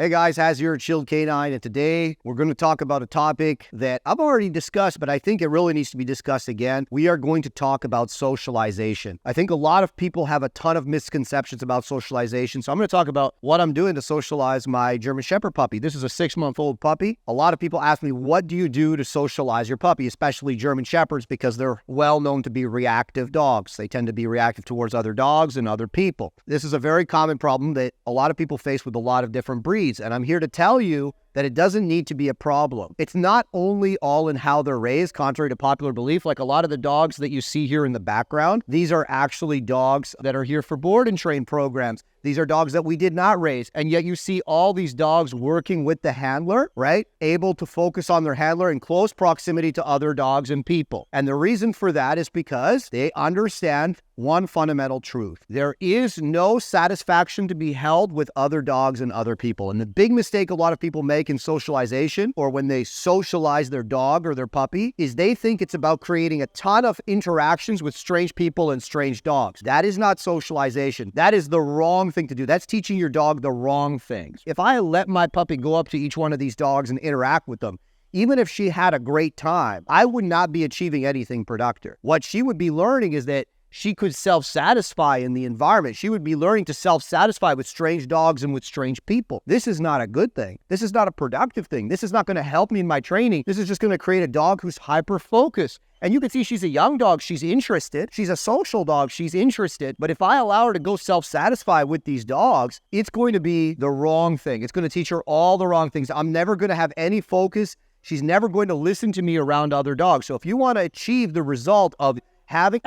Hey guys, Haz here at Chilled Canine, and today we're going to talk about a topic that I've already discussed, but I think it really needs to be discussed again. We are going to talk about socialization. I think a lot of people have a ton of misconceptions about socialization, so I'm going to talk about what I'm doing to socialize my German Shepherd puppy. This is a 6-month-old puppy. A lot of people ask me, what do you do to socialize your puppy, especially German Shepherds, because they're well known to be reactive dogs. They tend to be reactive towards other dogs and other people. This is a very common problem that a lot of people face with a lot of different breeds. And I'm here to tell you that it doesn't need to be a problem. It's not only all in how they're raised, contrary to popular belief. Like a lot of the dogs that you see here in the background, these are actually dogs that are here for board and train programs. These are dogs that we did not raise. And yet you see all these dogs working with the handler, right? Able to focus on their handler in close proximity to other dogs and people. And the reason for that is because they understand one fundamental truth. There is no satisfaction to be held with other dogs and other people. And the big mistake a lot of people make in socialization, or when they socialize their dog or their puppy, is they think it's about creating a ton of interactions with strange people and strange dogs. That is not socialization. That is the wrong thing to do. That's teaching your dog the wrong things. If I let my puppy go up to each one of these dogs and interact with them, even if she had a great time, I would not be achieving anything productive. What she would be learning is that she could self-satisfy in the environment. She would be learning to self-satisfy with strange dogs and with strange people. This is not a good thing. This is not a productive thing. This is not going to help me in my training. This is just going to create a dog who's hyper-focused. And you can see she's a young dog. She's interested. She's a social dog. She's interested. But if I allow her to go self-satisfy with these dogs, it's going to be the wrong thing. It's going to teach her all the wrong things. I'm never going to have any focus. She's never going to listen to me around other dogs. So if you want to achieve the result of having...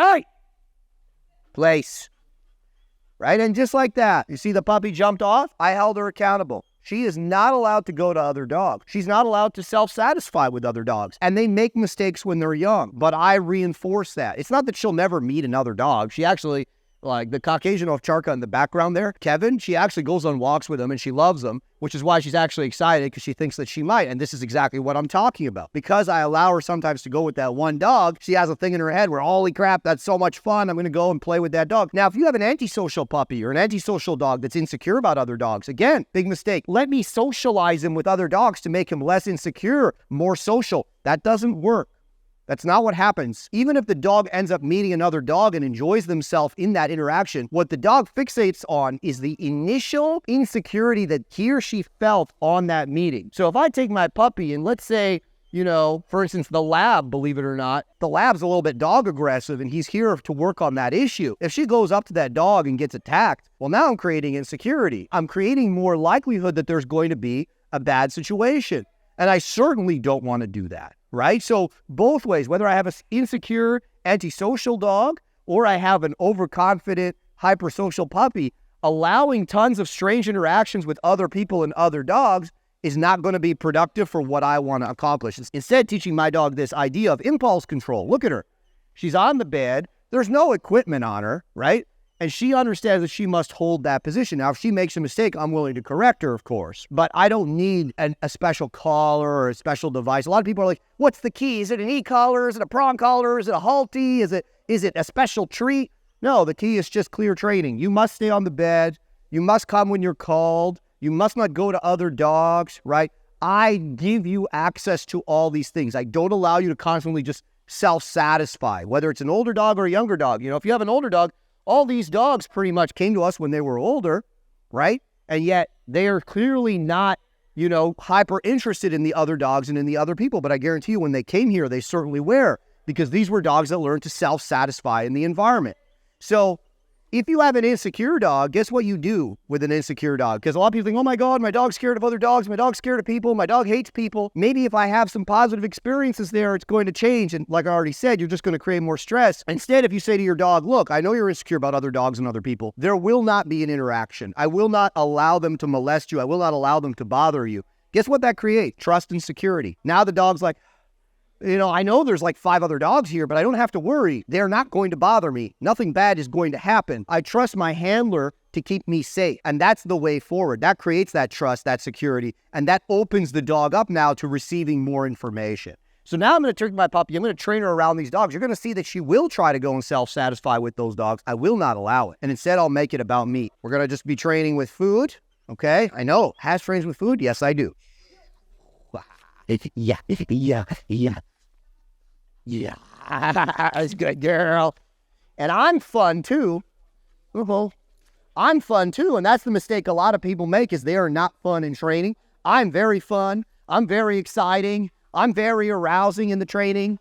place, right? And just like that, you see the puppy jumped off? I held her accountable. She is not allowed to go to other dogs. She's not allowed to self-satisfy with other dogs. And they make mistakes when they're young, but I reinforce that. It's not that she'll never meet another dog. She actually, like the Caucasian Ovcharka in the background there, Kevin, she actually goes on walks with him and she loves him, which is why she's actually excited, because she thinks that she might. And this is exactly what I'm talking about. Because I allow her sometimes to go with that one dog, she has a thing in her head where, holy crap, that's so much fun. I'm going to go and play with that dog. Now, if you have an antisocial puppy or an antisocial dog that's insecure about other dogs, again, big mistake. Let me socialize him with other dogs to make him less insecure, more social. That doesn't work. That's not what happens. Even if the dog ends up meeting another dog and enjoys themselves in that interaction, what the dog fixates on is the initial insecurity that he or she felt on that meeting. So if I take my puppy and let's say, for instance, the lab, believe it or not, the lab's a little bit dog aggressive and he's here to work on that issue. If she goes up to that dog and gets attacked, well, now I'm creating insecurity. I'm creating more likelihood that there's going to be a bad situation. And I certainly don't want to do that. Right? So both ways, whether I have an insecure, antisocial dog or I have an overconfident, hypersocial puppy, allowing tons of strange interactions with other people and other dogs is not going to be productive for what I want to accomplish. Instead, teaching my dog this idea of impulse control. Look at her. She's on the bed. There's no equipment on her, right? And she understands that she must hold that position. Now, if she makes a mistake, I'm willing to correct her, of course. But I don't need a special collar or a special device. A lot of people are like, what's the key? Is it an e-collar? Is it a prong collar? Is it a halty? Is it a special treat? No, the key is just clear training. You must stay on the bed. You must come when you're called. You must not go to other dogs, right? I give you access to all these things. I don't allow you to constantly just self-satisfy, whether it's an older dog or a younger dog. If you have an older dog, all these dogs pretty much came to us when they were older, right? And yet they are clearly not, hyper interested in the other dogs and in the other people. But I guarantee you when they came here, they certainly were, because these were dogs that learned to self-satisfy in the environment. So if you have an insecure dog, guess what you do with an insecure dog? Because a lot of people think, oh my God, my dog's scared of other dogs. My dog's scared of people. My dog hates people. Maybe if I have some positive experiences there, it's going to change. And like I already said, you're just going to create more stress. Instead, if you say to your dog, look, I know you're insecure about other dogs and other people. There will not be an interaction. I will not allow them to molest you. I will not allow them to bother you. Guess what that creates? Trust and security. Now the dog's like, I know there's like 5 other dogs here, but I don't have to worry. They're not going to bother me. Nothing bad is going to happen. I trust my handler to keep me safe. And that's the way forward. That creates that trust, that security, and that opens the dog up now to receiving more information. So now I'm going to take my puppy. I'm going to train her around these dogs. You're going to see that she will try to go and self-satisfy with those dogs. I will not allow it. And instead, I'll make it about me. We're going to just be training with food. Okay, I know. Has trains with food? Yes, I do. Yeah, yeah, yeah, yeah. That's good, girl. And I'm fun too. I'm fun too, and that's the mistake a lot of people make is they are not fun in training. I'm very fun. I'm very exciting. I'm very arousing in the training.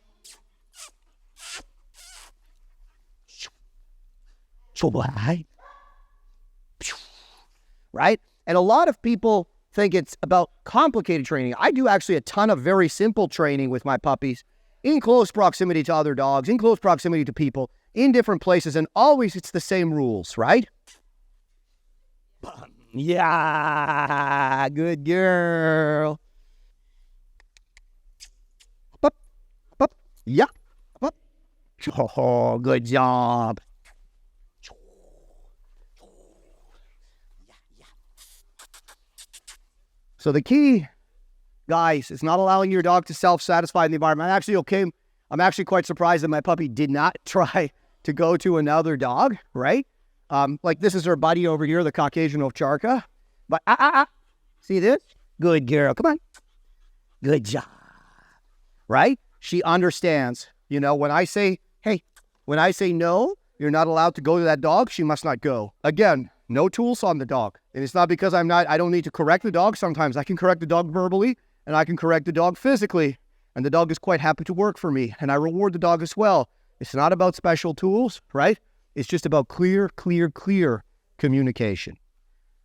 Right? And a lot of people think it's about complicated training. I do actually a ton of very simple training with my puppies in close proximity to other dogs, in close proximity to people, in different places, and always it's the same rules, right? Yeah, good girl. Up, up, yeah, up. Oh, good job. So the key, guys, is not allowing your dog to self-satisfy in the environment. I'm actually quite surprised that my puppy did not try to go to another dog, right? Like this is her buddy over here, the Caucasian Ovcharka. But, see this? Good girl, come on. Good job, right? She understands, when I say no, you're not allowed to go to that dog, she must not go. Again, no tools on the dog. And it's not because I don't need to correct the dog. Sometimes I can correct the dog verbally and I can correct the dog physically. And the dog is quite happy to work for me. And I reward the dog as well. It's not about special tools, right? It's just about clear communication.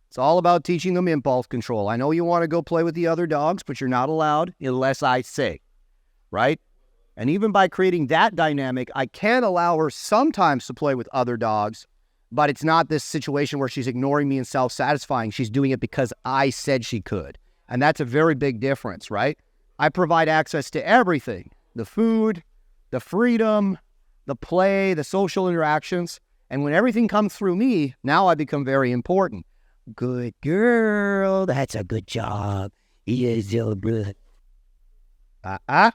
It's all about teaching them impulse control. I know you want to go play with the other dogs, but you're not allowed unless I say, right? And even by creating that dynamic, I can allow her sometimes to play with other dogs, but it's not this situation where she's ignoring me and self-satisfying. She's doing it because I said she could. And that's a very big difference, right? I provide access to everything, the food, the freedom, the play, the social interactions. And when everything comes through me, now I become very important. Good girl. That's a good job. Yes, so good. There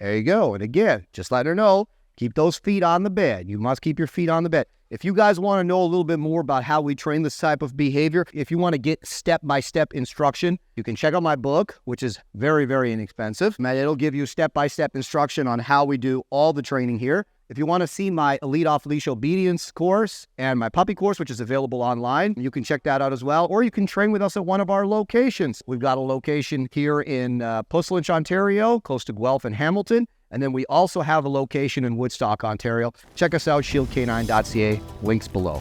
you go. And again, just let her know, keep those feet on the bed. You must keep your feet on the bed. If you guys want to know a little bit more about how we train this type of behavior, if you want to get step-by-step instruction, you can check out my book, which is very, very inexpensive. And it'll give you step-by-step instruction on how we do all the training here. If you want to see my Elite Off-Leash Obedience course and my puppy course, which is available online, you can check that out as well. Or you can train with us at one of our locations. We've got a location here in Puslinch, Ontario, close to Guelph and Hamilton. And then we also have a location in Woodstock, Ontario. Check us out, shieldk9.ca, links below.